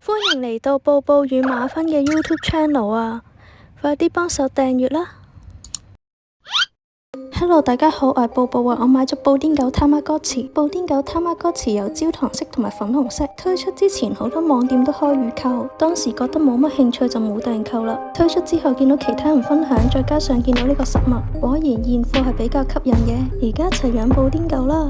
歡迎嚟到布布與馬芬嘅 YouTube channel 啊！快啲幫手訂閱啦！Hello， 大家好，我係布布啊！我買咗布丁狗他媽哥池，布丁狗他媽哥池有焦糖色同埋粉紅色。推出之前好多網店都開預購，當時覺得冇乜興趣就冇訂購啦。推出之後見到其他人分享，再加上見到呢個實物，果然現貨係比較吸引嘅。而家一齊養布丁狗啦！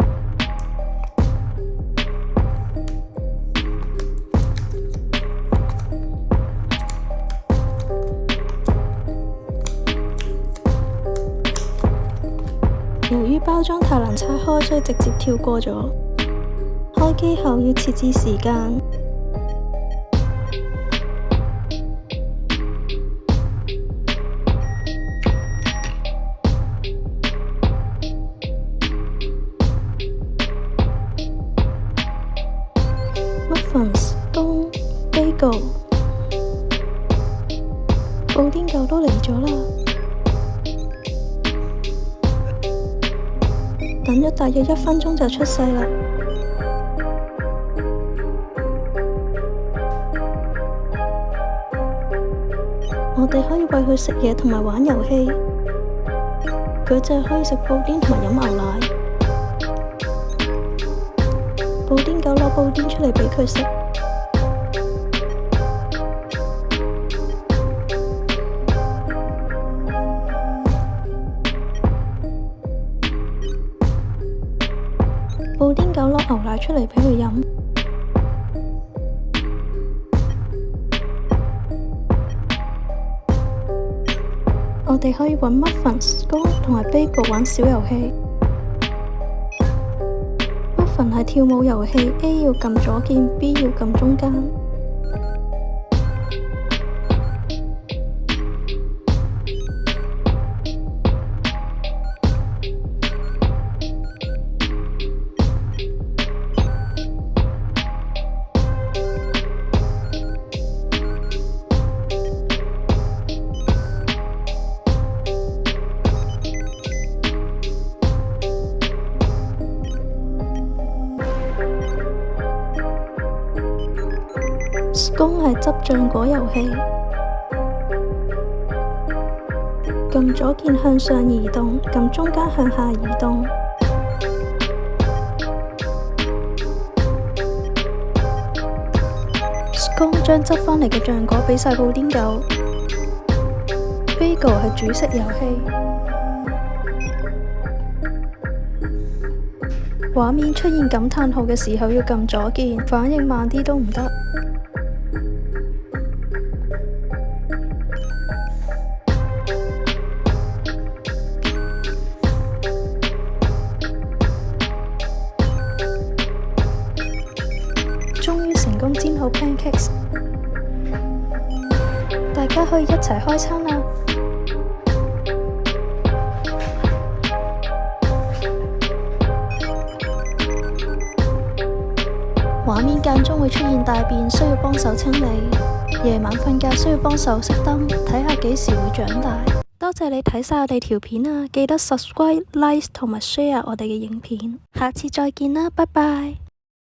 由於包裝太難拆開，所以直接跳過咗。開機後要設置時間。Muffins、冬、bagel， 布丁狗都嚟咗啦！等咗大約1分鐘就出世啦。我哋可以餵佢食嘢同埋玩遊戲，佢淨係可以食布丁同埋飲牛奶。布丁狗攞布丁出嚟俾佢食。布丁狗攞牛奶出嚟俾佢飲。我哋可以揾 Muffins、Scone 同埋 Bagel 玩小遊戲。Muffin 係跳舞遊戲 ，A 要撳左鍵 ，B 要撳中間。Scone 係執橡果遊戲，撳左鍵向上移動，撳中間向下移動。Scone 將執返嚟嘅橡果俾晒布丁狗。Bagel 係煮食遊戲，畫面出現感嘆號嘅時候要撳左鍵，反應慢啲都唔得。終於成功煎好 pancakes， 大家可以一齊開餐啦！畫面間中會出現大便，需要幫手清理。夜晚瞓覺需要幫手熄燈，睇下幾時會長大。多謝你睇晒我哋條片啊！記得 subscribe、like 同埋 share 我哋嘅影片。下次再見啦，拜拜！